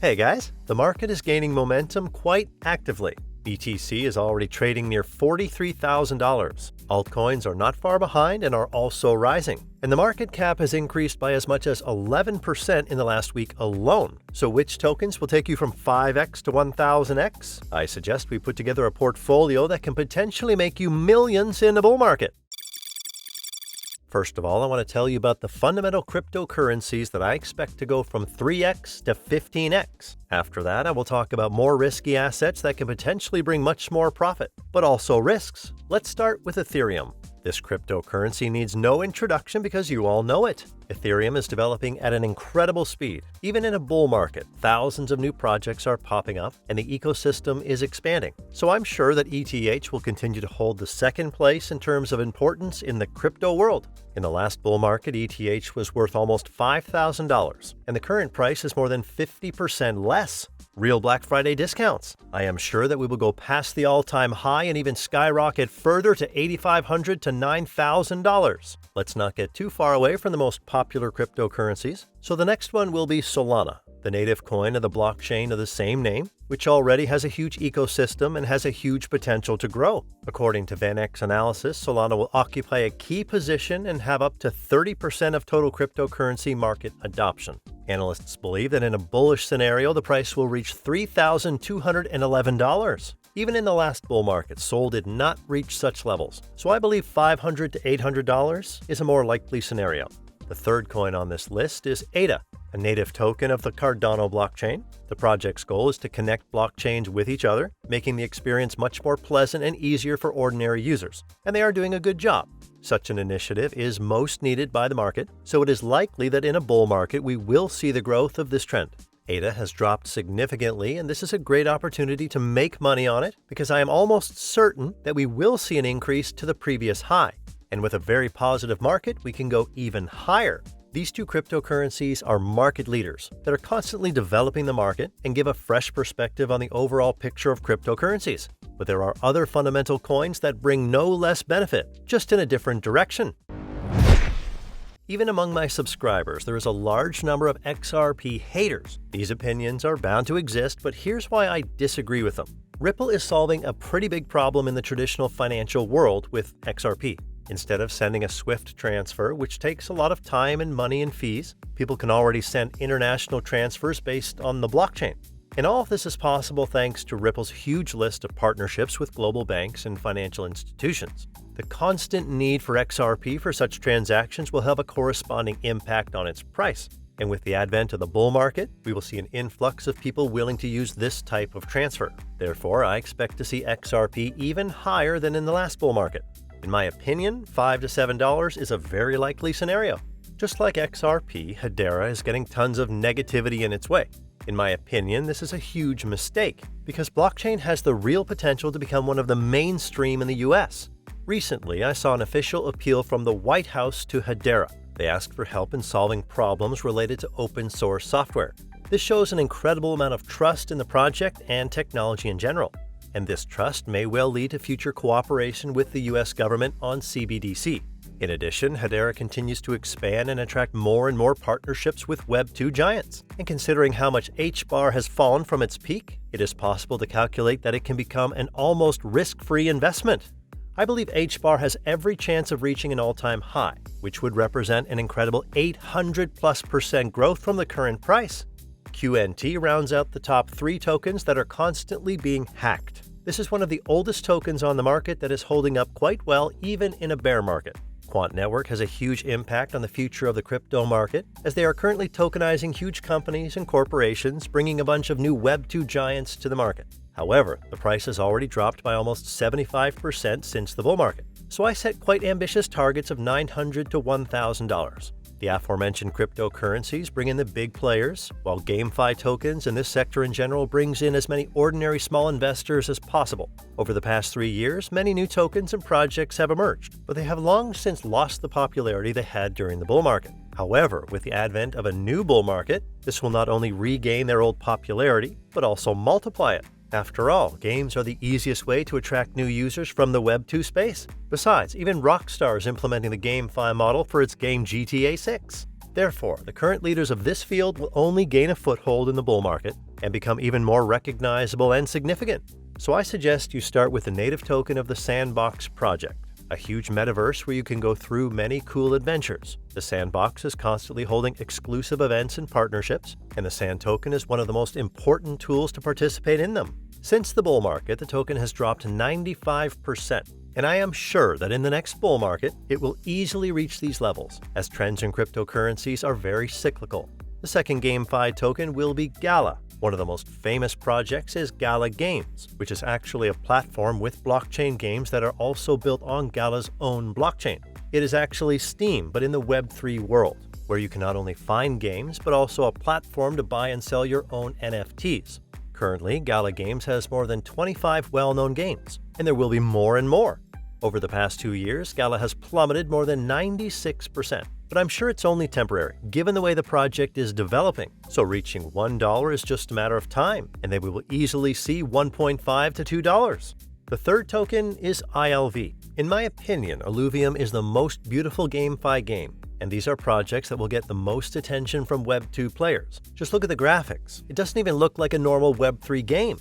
Hey guys, the market is gaining momentum quite actively. BTC is already trading near $43,000. Altcoins are not far behind and are also rising. And the market cap has increased by as much as 11% in the last week alone. So which tokens will take you from 5x to 1000x? I suggest we put together a portfolio that can potentially make you millions in a bull market. First of all, I want to tell you about the fundamental cryptocurrencies that I expect to go from 3x to 15x. After that, I will talk about more risky assets that can potentially bring much more profit, but also risks. Let's start with Ethereum. This cryptocurrency needs no introduction because you all know it. Ethereum is developing at an incredible speed. Even in a bull market, thousands of new projects are popping up and the ecosystem is expanding. So I'm sure that ETH will continue to hold the second place in terms of importance in the crypto world. In the last bull market, ETH was worth almost $5,000, and the current price is more than 50% less. Real Black Friday discounts. I am sure that we will go past the all-time high and even skyrocket further to $8,500 to $9,000. Let's not get too far away from the most popular cryptocurrencies. So the next one will be Solana, the native coin of the blockchain of the same name, which already has a huge ecosystem and has a huge potential to grow. According to VanEck analysis, Solana will occupy a key position and have up to 30% of total cryptocurrency market adoption. Analysts believe that in a bullish scenario, the price will reach $3,211. Even in the last bull market, Sol did not reach such levels, so I believe $500 to $800 is a more likely scenario. The third coin on this list is ADA, a native token of the Cardano blockchain. The project's goal is to connect blockchains with each other, making the experience much more pleasant and easier for ordinary users, and they are doing a good job. Such an initiative is most needed by the market, so it is likely that in a bull market we will see the growth of this trend. ADA has dropped significantly, and this is a great opportunity to make money on it because I am almost certain that we will see an increase to the previous high. And with a very positive market, we can go even higher. These two cryptocurrencies are market leaders that are constantly developing the market and give a fresh perspective on the overall picture of cryptocurrencies. But there are other fundamental coins that bring no less benefit, just in a different direction. Even among my subscribers, there is a large number of XRP haters. These opinions are bound to exist, but here's why I disagree with them. Ripple is solving a pretty big problem in the traditional financial world with XRP. Instead of sending a SWIFT transfer, which takes a lot of time and money and fees, people can already send international transfers based on the blockchain. And all of this is possible thanks to Ripple's huge list of partnerships with global banks and financial institutions. The constant need for XRP for such transactions will have a corresponding impact on its price. And with the advent of the bull market, we will see an influx of people willing to use this type of transfer. Therefore, I expect to see XRP even higher than in the last bull market. In my opinion, $5 to $7 is a very likely scenario. Just like XRP, Hedera is getting tons of negativity in its way. In my opinion, this is a huge mistake because blockchain has the real potential to become one of the mainstream in the US. Recently, I saw an official appeal from the White House to Hedera. They asked for help in solving problems related to open source software. This shows an incredible amount of trust in the project and technology in general. And this trust may well lead to future cooperation with the US government on CBDC. In addition, Hedera continues to expand and attract more and more partnerships with Web2 giants. And considering how much H-bar has fallen from its peak, it is possible to calculate that it can become an almost risk-free investment. I believe H-bar has every chance of reaching an all-time high, which would represent an incredible 800+% growth from the current price. QNT rounds out the top 3 tokens that are constantly being hacked. This is one of the oldest tokens on the market that is holding up quite well even in a bear market. Quant Network has a huge impact on the future of the crypto market as they are currently tokenizing huge companies and corporations, bringing a bunch of new Web2 giants to the market. However, the price has already dropped by almost 75% since the bull market, so I set quite ambitious targets of $900 to $1,000. The aforementioned cryptocurrencies bring in the big players, while GameFi tokens and this sector in general brings in as many ordinary small investors as possible. Over the past 3 years, many new tokens and projects have emerged, but they have long since lost the popularity they had during the bull market. However, with the advent of a new bull market, this will not only regain their old popularity, but also multiply it. After all, games are the easiest way to attract new users from the Web2 space. Besides, even Rockstar is implementing the GameFi model for its game GTA 6. Therefore, the current leaders of this field will only gain a foothold in the bull market and become even more recognizable and significant. So I suggest you start with the native token of the Sandbox project, a huge metaverse where you can go through many cool adventures. The Sandbox is constantly holding exclusive events and partnerships, and the Sand token is one of the most important tools to participate in them. Since the bull market, the token has dropped 95%, and I am sure that in the next bull market, it will easily reach these levels, as trends in cryptocurrencies are very cyclical. The second GameFi token will be Gala. One of the most famous projects is Gala Games, which is actually a platform with blockchain games that are also built on Gala's own blockchain. It is actually Steam, but in the Web3 world, where you can not only find games, but also a platform to buy and sell your own NFTs. Currently, Gala Games has more than 25 well-known games, and there will be more and more. Over the past 2 years, Gala has plummeted more than 96%, but I'm sure it's only temporary, given the way the project is developing. So reaching $1 is just a matter of time, and then we will easily see $1.5 to $2. The third token is ILV. In my opinion, Illuvium is the most beautiful GameFi game, and these are projects that will get the most attention from Web2 players. Just look at the graphics. It doesn't even look like a normal Web3 game.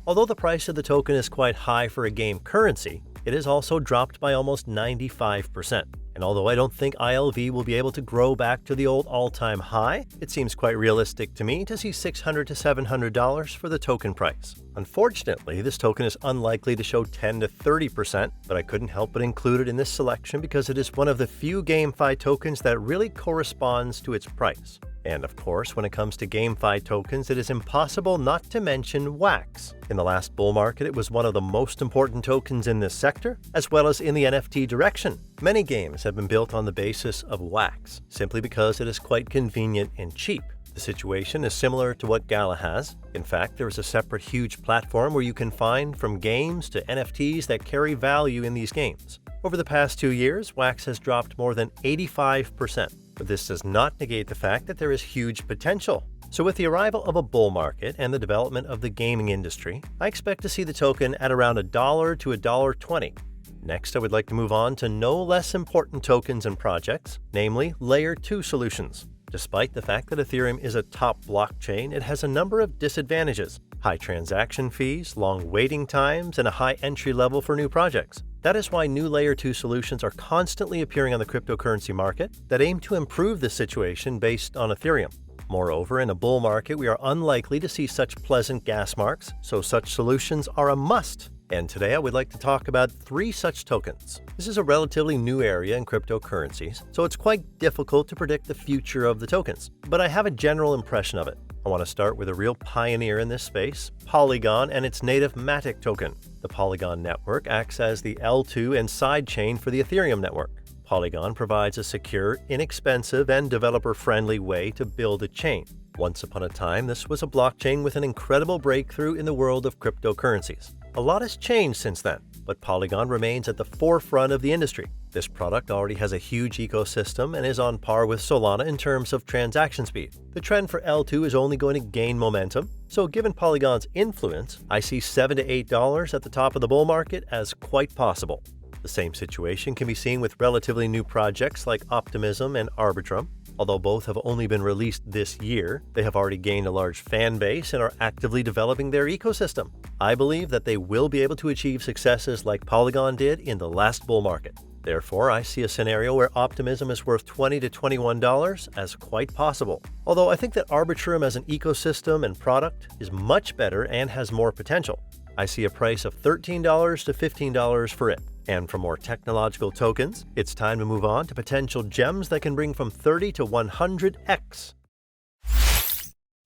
Although the price of the token is quite high for a game currency, it has also dropped by almost 95%. And although I don't think ILV will be able to grow back to the old all-time high, it seems quite realistic to me to see $600 to $700 for the token price. Unfortunately, this token is unlikely to show 10 to 30%, but I couldn't help but include it in this selection because it is one of the few GameFi tokens that really corresponds to its price. And of course, when it comes to GameFi tokens, it is impossible not to mention Wax. In the last bull market, it was one of the most important tokens in this sector, as well as in the NFT direction. Many games have been built on the basis of Wax, simply because it is quite convenient and cheap. The situation is similar to what Gala has. In fact, there is a separate huge platform where you can find from games to NFTs that carry value in these games. Over the past 2 years, Wax has dropped more than 85%. But this does not negate the fact that there is huge potential. So with the arrival of a bull market and the development of the gaming industry, I expect to see the token at around $1 to $1.20. Next, I would like to move on to no less important tokens and projects, namely Layer 2 solutions. Despite the fact that Ethereum is a top blockchain, it has a number of disadvantages: high transaction fees, long waiting times, and a high entry level for new projects. That is why new Layer 2 solutions are constantly appearing on the cryptocurrency market that aim to improve this situation based on Ethereum. Moreover, in a bull market, we are unlikely to see such pleasant gas marks, so such solutions are a must. And today I would like to talk about 3 such tokens. This is a relatively new area in cryptocurrencies, so it's quite difficult to predict the future of the tokens, but I have a general impression of it. I want to start with a real pioneer in this space, Polygon and its native Matic token. The Polygon network acts as the L2 and sidechain for the Ethereum network. Polygon provides a secure, inexpensive, and developer-friendly way to build a chain. Once upon a time, this was a blockchain with an incredible breakthrough in the world of cryptocurrencies. A lot has changed since then, but Polygon remains at the forefront of the industry. This product already has a huge ecosystem and is on par with Solana in terms of transaction speed. The trend for L2 is only going to gain momentum, so given Polygon's influence, I see $7 to $8 at the top of the bull market as quite possible. The same situation can be seen with relatively new projects like Optimism and Arbitrum. Although both have only been released this year, they have already gained a large fan base and are actively developing their ecosystem. I believe that they will be able to achieve successes like Polygon did in the last bull market. Therefore, I see a scenario where Optimism is worth $20 to $21 as quite possible. Although I think that Arbitrum as an ecosystem and product is much better and has more potential. I see a price of $13 to $15 for it. And for more technological tokens, it's time to move on to potential gems that can bring from 30 to 100x.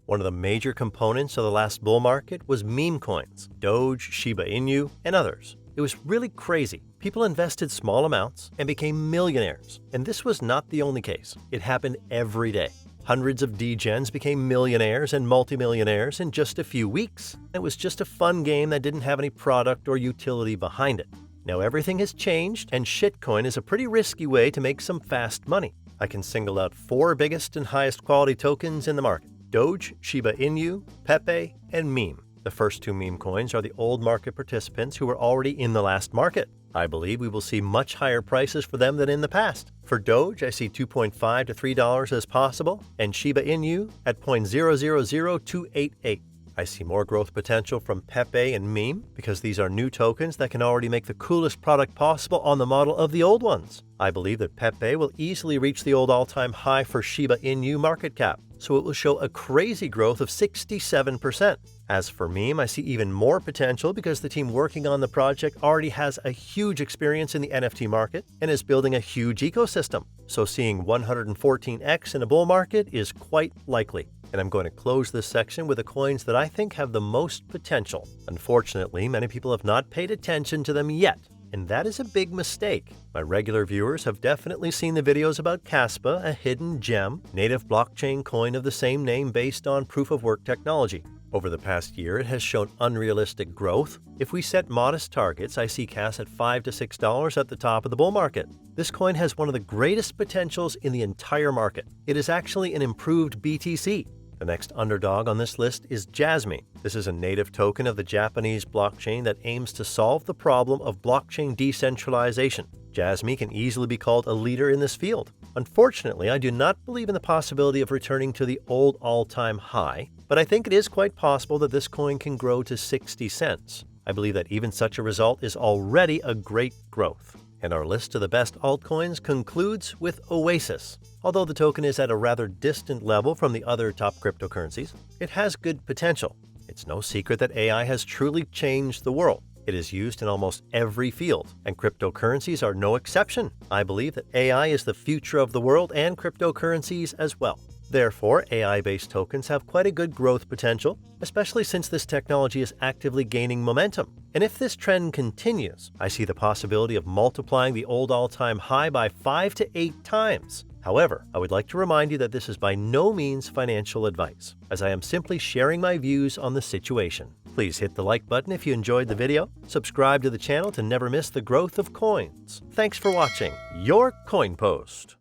One of the major components of the last bull market was meme coins, Doge, Shiba Inu, and others. It was really crazy. People invested small amounts and became millionaires. And this was not the only case. It happened every day. Hundreds of degens became millionaires and multimillionaires in just a few weeks. It was just a fun game that didn't have any product or utility behind it. Now everything has changed, and shitcoin is a pretty risky way to make some fast money. I can single out 4 biggest and highest quality tokens in the market: Doge, Shiba Inu, Pepe, and Meme. The first 2 meme coins are the old market participants who were already in the last market. I believe we will see much higher prices for them than in the past. For Doge, I see $2.5 to $3 as possible, and Shiba Inu at 0.000288. I see more growth potential from Pepe and Meme because these are new tokens that can already make the coolest product possible on the model of the old ones. I believe that Pepe will easily reach the old all-time high for Shiba Inu market cap, so it will show a crazy growth of 67%. As for Meme, I see even more potential because the team working on the project already has a huge experience in the NFT market and is building a huge ecosystem. So seeing 114x in a bull market is quite likely. And I'm going to close this section with the coins that I think have the most potential. Unfortunately, many people have not paid attention to them yet, and that is a big mistake. My regular viewers have definitely seen the videos about Caspa, a hidden gem, native blockchain coin of the same name based on proof-of-work technology. Over the past year, it has shown unrealistic growth. If we set modest targets, I see CAS at $5 to $6 at the top of the bull market. This coin has one of the greatest potentials in the entire market. It is actually an improved BTC. The next underdog on this list is Jasmy. This is a native token of the Japanese blockchain that aims to solve the problem of blockchain decentralization. Jasmy can easily be called a leader in this field. Unfortunately, I do not believe in the possibility of returning to the old all-time high, but I think it is quite possible that this coin can grow to 60 cents. I believe that even such a result is already a great growth. And our list of the best altcoins concludes with Oasis. Although the token is at a rather distant level from the other top cryptocurrencies, it has good potential. It's no secret that AI has truly changed the world. It is used in almost every field, and cryptocurrencies are no exception. I believe that AI is the future of the world and cryptocurrencies as well. Therefore, AI-based tokens have quite a good growth potential, especially since this technology is actively gaining momentum. And if this trend continues, I see the possibility of multiplying the old all-time high by 5 to 8 times. However, I would like to remind you that this is by no means financial advice, as I am simply sharing my views on the situation. Please hit the like button if you enjoyed the video, subscribe to the channel to never miss the growth of coins. Thanks for watching your Coin Post.